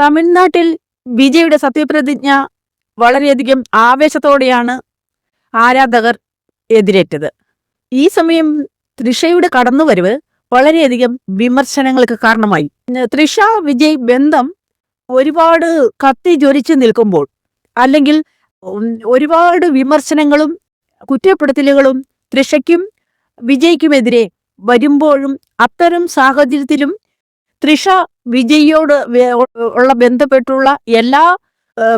തമിഴ്നാട്ടിൽ വിജയുടെ സത്യപ്രതിജ്ഞ വളരെയധികം ആവേശത്തോടെയാണ് ആരാധകർ എതിരേറ്റത്. ഈ സമയം തൃഷയുടെ കടന്നുവരവ് വളരെയധികം വിമർശനങ്ങൾക്ക് കാരണമായി. തൃഷ വിജയ് ബന്ധം ഒരുപാട് കത്തി ജ്വലിച്ചു നിൽക്കുമ്പോൾ, അല്ലെങ്കിൽ ഒരുപാട് വിമർശനങ്ങളും കുറ്റപ്പെടുത്തലുകളും തൃഷയ്ക്കും വിജയ്ക്കുമെതിരെ വരുമ്പോഴും, അത്തരം സാഹചര്യത്തിലും തൃഷ വിജയോട് ഉള്ള ബന്ധപ്പെട്ടുള്ള എല്ലാ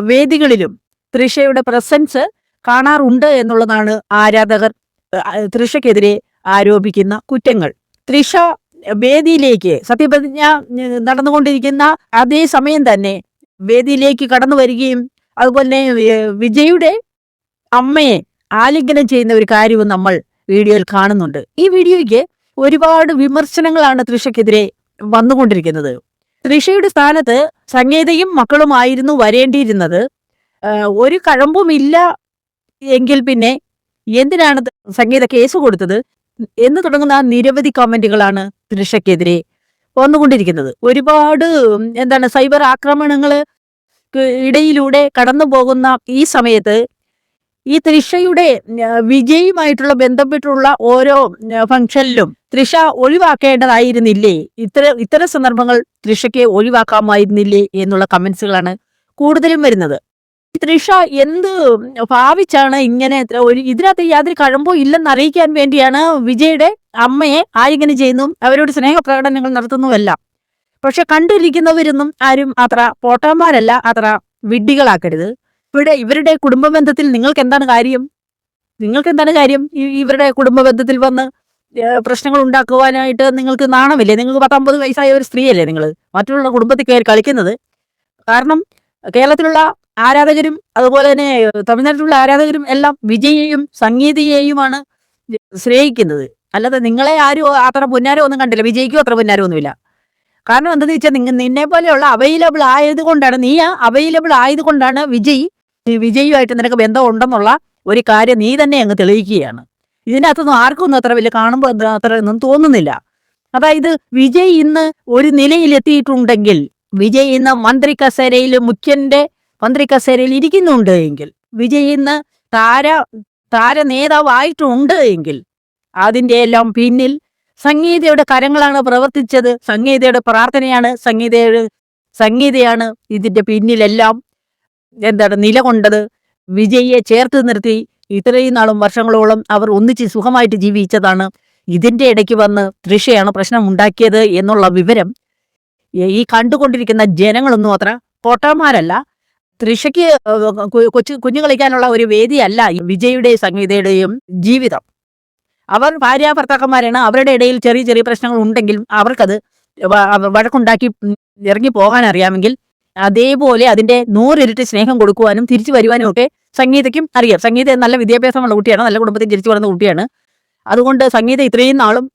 വേദികളിലും തൃഷയുടെ പ്രസൻസ് കാണാറുണ്ട് എന്നുള്ളതാണ് ആരാധകർ തൃഷയ്ക്കെതിരെ ആരോപിക്കുന്ന കുറ്റങ്ങൾ. തൃഷ വേദിയിലേക്ക് സത്യപ്രതിജ്ഞ നടന്നുകൊണ്ടിരിക്കുന്ന അതേ സമയം തന്നെ വേദിയിലേക്ക് കടന്നു വരികയും അതുപോലെ വിജയുടെ അമ്മയെ ആലിംഗനം ചെയ്യുന്ന ഒരു കാര്യവും നമ്മൾ വീഡിയോയിൽ കാണുന്നുണ്ട്. ഈ വീഡിയോയ്ക്ക് ഒരുപാട് വിമർശനങ്ങളാണ് തൃഷയ്ക്കെതിരെ വന്നുകൊണ്ടിരിക്കുന്നത്. തൃഷയുടെ സ്ഥാനത്ത് സംഗീതയും മക്കളുമായിരുന്നു വരേണ്ടിയിരുന്നത്. ഒരു കഴമ്പുമില്ല എങ്കിൽ പിന്നെ എന്തിനാണ് സംഗീത കേസ് കൊടുത്തത് എന്ന് തുടങ്ങുന്ന നിരവധി കമന്റുകളാണ് തൃഷയ്ക്കെതിരെ വന്നുകൊണ്ടിരിക്കുന്നത്. ഒരുപാട് സൈബർ ആക്രമണങ്ങൾ ഇടയിലൂടെ കടന്നു പോകുന്ന ഈ സമയത്ത് ഈ തൃഷയുടെ വിജയുമായിട്ടുള്ള ബന്ധപ്പെട്ടുള്ള ഓരോ ഫംഗ്ഷനിലും തൃഷ ഒഴിവാക്കേണ്ടതായിരുന്നില്ലേ, ഇത്തരം സന്ദർഭങ്ങൾ തൃഷയ്ക്ക് ഒഴിവാക്കാമായിരുന്നില്ലേ എന്നുള്ള കമന്റ്സുകളാണ് കൂടുതലും വരുന്നത്. തൃഷ എന്ത് ഭാവിച്ചാണ് ഇങ്ങനെ ഇതിനകത്ത് യാതൊരു കഴമ്പോ ഇല്ലെന്ന് അറിയിക്കാൻ വേണ്ടിയാണ് വിജയുടെ അമ്മയെ ആലിംഗനം ചെയ്യുന്നതും അവരോട് സ്നേഹപ്രകടനങ്ങൾ നടത്തുന്നുമെല്ലാം. പക്ഷെ കണ്ടിരിക്കുന്നവരൊന്നും ആരും അത്ര പോട്ടാന്മാരല്ല, അത്ര വിഡ്ഢികളാക്കരുത്. ഇവരുടെ കുടുംബ ബന്ധത്തിൽ നിങ്ങൾക്ക് എന്താണ് കാര്യം? ഇവരുടെ കുടുംബ ബന്ധത്തിൽ വന്ന് പ്രശ്നങ്ങൾ ഉണ്ടാക്കുവാനായിട്ട് നിങ്ങൾക്ക് നാണമില്ലേ? നിങ്ങൾക്ക് 19 വയസ്സായ ഒരു സ്ത്രീയല്ലേ നിങ്ങൾ മറ്റുള്ള കുടുംബത്തിൽ കയറി കളിക്കുന്നത്? കാരണം കേരളത്തിലുള്ള ആരാധകരും അതുപോലെ തന്നെ തമിഴ്നാട്ടിലുള്ള ആരാധകരും എല്ലാം വിജയെയും സംഗീതയെയുമാണ് സ്നേഹിക്കുന്നത്. അല്ലാതെ നിങ്ങളെ ആരും അത്ര പുന്നാരോ ഒന്നും കണ്ടില്ല. വിജയ്ക്കും അത്ര പുന്നാരോ ഒന്നുമില്ല. കാരണം എന്താണെന്ന് വെച്ചാൽ നിന്നെ പോലെയുള്ള അവൈലബിൾ ആയതുകൊണ്ടാണ് വിജയുമായിട്ട് നിനക്ക് ബന്ധം ഉണ്ടെന്നുള്ള ഒരു കാര്യം നീ തന്നെ അങ്ങ് തെളിയിക്കുകയാണ്. ഇതിനകത്തൊന്നും ആർക്കൊന്നും അത്ര വലിയ കാണുമ്പോൾ അത്ര ഒന്നും തോന്നുന്നില്ല. അതായത് വിജയ് ഇന്ന് ഒരു നിലയിലെത്തിയിട്ടുണ്ടെങ്കിൽ, വിജയ് ഇന്ന് മുഖ്യന്റെ മന്ത്രി കസേരയിൽ ഇരിക്കുന്നുണ്ട് എങ്കിൽ, വിജയ് ഇന്ന് താര നേതാവായിട്ടുണ്ട് എങ്കിൽ, അതിൻ്റെ എല്ലാം പിന്നിൽ സംഗീതയുടെ കരങ്ങളാണ് പ്രവർത്തിച്ചത്. സംഗീതയുടെ പ്രാർത്ഥനയാണ്, സംഗീതയാണ് ഇതിന്റെ പിന്നിലെല്ലാം നിലകൊണ്ടത്. വിജയിയെ ചേർത്ത് നിർത്തി ഇത്രയും നാളും വർഷങ്ങളോളം അവർ ഒന്നിച്ച് സുഖമായിട്ട് ജീവിച്ചതാണ്. ഇതിന്റെ ഇടയ്ക്ക് വന്ന് തൃഷയാണ് പ്രശ്നം ഉണ്ടാക്കിയത് എന്നുള്ള വിവരം ഈ കണ്ടുകൊണ്ടിരിക്കുന്ന ജനങ്ങളൊന്നും അത്ര പൊട്ടന്മാരല്ല. തൃഷയ്ക്ക് കുഞ്ഞു കളിക്കാനുള്ള ഒരു വേദിയല്ല വിജയുടെയും സംഗീതയുടെയും ജീവിതം. അവർ ഭാര്യാഭർത്താക്കന്മാരാണ്. അവരുടെ ഇടയിൽ ചെറിയ ചെറിയ പ്രശ്നങ്ങൾ ഉണ്ടെങ്കിലും അവർക്കത് വഴക്കുണ്ടാക്കി ഇറങ്ങി പോകാൻ അറിയാമെങ്കിൽ, അതേപോലെ അതിന്റെ 100 ഇരട്ടി സ്നേഹം കൊടുക്കുവാനും തിരിച്ചു വരുവാനും ഒക്കെ സംഗീതയ്ക്കും അറിയാം. സംഗീത നല്ല വിദ്യാഭ്യാസമുള്ള കുട്ടിയാണ്, നല്ല കുടുംബത്തിൽ ജനിച്ചു വളർന്ന കുട്ടിയാണ്. അതുകൊണ്ട് സംഗീത ഇത്രയും നാളും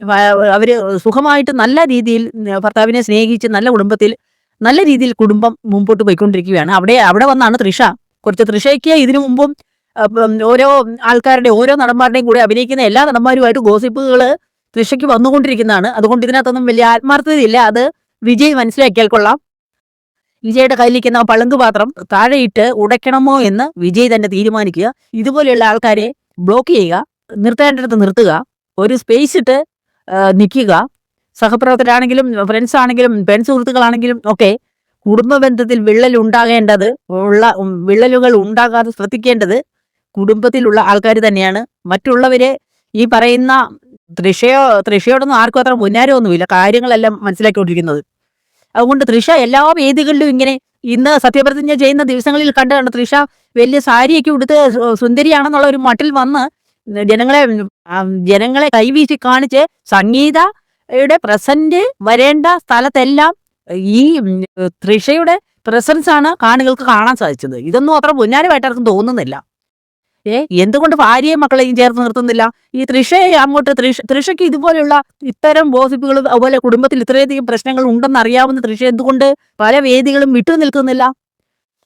അവര് സുഖമായിട്ട് നല്ല രീതിയിൽ ഭർത്താവിനെ സ്നേഹിച്ച് നല്ല കുടുംബത്തിൽ നല്ല രീതിയിൽ കുടുംബം മുമ്പോട്ട് പോയിക്കൊണ്ടിരിക്കുകയാണ്. അവിടെ വന്നാണ് തൃഷയ്ക്ക് ഇതിനു മുമ്പും ഓരോ ആൾക്കാരുടെ ഓരോ നടന്മാരുടെയും കൂടെ അഭിനയിക്കുന്ന എല്ലാ നടന്മാരുമായിട്ട് ഗോസിപ്പുകൾ തൃഷയ്ക്ക് വന്നുകൊണ്ടിരിക്കുന്നതാണ്. അതുകൊണ്ട് ഇതിനകത്തൊന്നും വലിയ ആത്മാർത്ഥതയില്ല. അത് വിജയ് മനസ്സിലാക്കിയാൽ കൊള്ളാം. വിജയുടെ കയ്യിലിരിക്കുന്ന പളുങ്ക് പാത്രം താഴെയിട്ട് ഉടയ്ക്കണമോ എന്ന് വിജയ് തന്നെ തീരുമാനിക്കുക. ഇതുപോലെയുള്ള ആൾക്കാരെ ബ്ലോക്ക് ചെയ്യുക, നിർത്തേണ്ടടുത്ത് നിർത്തുക, ഒരു സ്പേസ് ഇട്ട് നിൽക്കുക. സഹപ്രവർത്തകരാണെങ്കിലും ഫ്രണ്ട്സ് ആണെങ്കിലും സുഹൃത്തുക്കളാണെങ്കിലും ഒക്കെ കുടുംബ ബന്ധത്തിൽ വിള്ളലുകൾ ഉണ്ടാകാതെ ശ്രദ്ധിക്കേണ്ടത് കുടുംബത്തിലുള്ള ആൾക്കാർ തന്നെയാണ്. മറ്റുള്ളവരെ ഈ പറയുന്ന തൃഷയോടൊന്നും ആർക്കും അത്ര മുന്നാരമൊന്നുമില്ല, കാര്യങ്ങളെല്ലാം മനസ്സിലാക്കിക്കൊണ്ടിരിക്കുന്നത്. അതുകൊണ്ട് തൃഷ എല്ലാ വേദികളിലും ഇങ്ങനെ ഇന്ന് സത്യപ്രതിജ്ഞ ചെയ്യുന്ന ദിവസങ്ങളിൽ കണ്ടാണ് തൃഷ വലിയ സാരിയൊക്കെ ഉടുത്ത് സുന്ദരിയാണെന്നുള്ള ഒരു മട്ടിൽ വന്ന് ജനങ്ങളെ കൈവീശി കാണിച്ച് സംഗീതയുടെ പ്രസന്റ് വരേണ്ട സ്ഥലത്തെല്ലാം ഈ തൃഷയുടെ പ്രസൻസ് ആണ് കാണികൾക്ക് കാണാൻ സാധിച്ചത്. ഇതൊന്നും അത്ര പുന്നാരമായിട്ട് ആർക്കും തോന്നുന്നില്ല. എന്തുകൊണ്ട് ഭാര്യയും മക്കളെയും ചേർത്ത് നിർത്തുന്നില്ല? ഈ തൃഷയെ അങ്ങോട്ട് തൃഷയ്ക്ക് ഇതുപോലെയുള്ള ഇത്തരം ഗോസിപ്പുകളും അതുപോലെ കുടുംബത്തിൽ ഇത്രയധികം പ്രശ്നങ്ങൾ ഉണ്ടെന്ന് അറിയാവുന്ന തൃഷ എന്തുകൊണ്ട് പല വേദികളും വിട്ടു നിൽക്കുന്നില്ല?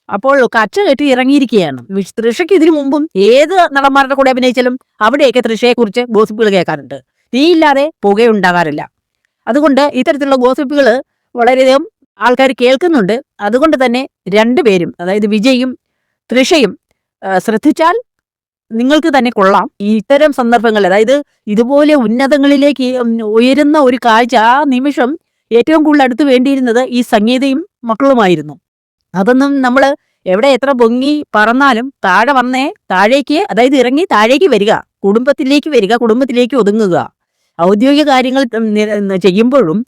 അപ്പോൾ കച്ച കെട്ടി ഇറങ്ങിയിരിക്കുകയാണ്. തൃഷയ്ക്ക് ഇതിനു മുമ്പും ഏത് നടന്മാരുടെ കൂടെ അഭിനയിച്ചാലും അവിടെയൊക്കെ തൃഷയെക്കുറിച്ച് ഗോസിപ്പുകൾ കേൾക്കാറുണ്ട്. തീയില്ലാതെ പുകയുണ്ടാകാറില്ല. അതുകൊണ്ട് ഇത്തരത്തിലുള്ള ഗോസിപ്പുകൾ വളരെയധികം ആൾക്കാർ കേൾക്കുന്നുണ്ട്. അതുകൊണ്ട് തന്നെ രണ്ടുപേരും, അതായത് വിജയും തൃഷയും ശ്രദ്ധിച്ചാൽ നിങ്ങൾക്ക് തന്നെ കൊള്ളാം. ഈ ഇത്തരം സന്ദർഭങ്ങളിൽ, അതായത് ഇതുപോലെ ഉന്നതങ്ങളിലേക്ക് ഉയരുന്ന ഒരു കാഴ്ച ആ നിമിഷം ഏറ്റവും കൂടുതൽ അടുത്ത് വേണ്ടിയിരുന്നത് ഈ സംഗീതയും മക്കളുമായിരുന്നു. അതൊന്നും നമ്മൾ എവിടെ എത്ര പൊങ്ങി പറന്നാലും താഴെ വന്നേ താഴേക്ക്, അതായത് ഇറങ്ങി താഴേക്ക് വരിക, കുടുംബത്തിലേക്ക് വരിക, കുടുംബത്തിലേക്ക് ഒതുങ്ങുക. ഔദ്യോഗിക കാര്യങ്ങൾ ചെയ്യുമ്പോഴും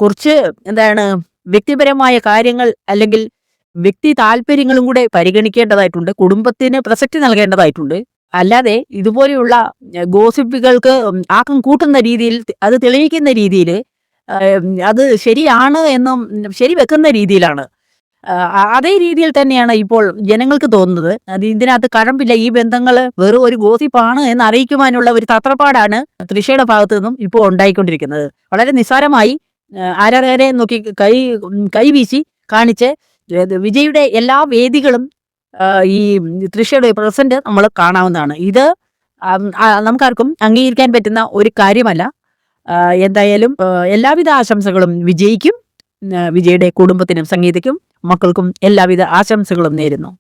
കുറച്ച് എന്താണ് വ്യക്തിപരമായ കാര്യങ്ങൾ അല്ലെങ്കിൽ വ്യക്തി താല്പര്യങ്ങളും കൂടെ പരിഗണിക്കേണ്ടതായിട്ടുണ്ട്. കുടുംബത്തിന് പ്രസക്തി നൽകേണ്ടതായിട്ടുണ്ട്. അല്ലാതെ ഇതുപോലെയുള്ള ഗോസിപ്പുകൾക്ക് ആക്കം കൂട്ടുന്ന രീതിയിൽ, അത് തെളിയിക്കുന്ന രീതിയിൽ, അത് ശരിയാണ് എന്നും ശരിവെക്കുന്ന രീതിയിലാണ്, അതേ രീതിയിൽ തന്നെയാണ് ഇപ്പോൾ ജനങ്ങൾക്ക് തോന്നുന്നത്. അത് ഇതിനകത്ത് കഴമ്പില്ല, ഈ ബന്ധങ്ങൾ വെറും ഒരു ഗോസിപ്പാണ് എന്ന് അറിയിക്കുവാനുള്ള ഒരു തത്രപ്പാടാണ് തൃഷയുടെ ഭാഗത്തു നിന്നും ഇപ്പോൾ ഉണ്ടായിക്കൊണ്ടിരിക്കുന്നത്. വളരെ നിസ്സാരമായി ആരാധകരെ നോക്കി കൈവീശി കാണിച്ച് വിജയുടെ എല്ലാ വേദികളും ഈ തൃഷയുടെ പ്രസന്റ് നമ്മൾ കാണാവുന്നതാണ്. ഇത് നമുക്കാർക്കും അംഗീകരിക്കാൻ പറ്റുന്ന ഒരു കാര്യമല്ല. എന്തായാലും എല്ലാവിധ ആശംസകളും വിജയിക്കും, വിജയുടെ കുടുംബത്തിനും സംഗീതയ്ക്കും മക്കൾക്കും എല്ലാവിധ ആശംസകളും നേരുന്നു.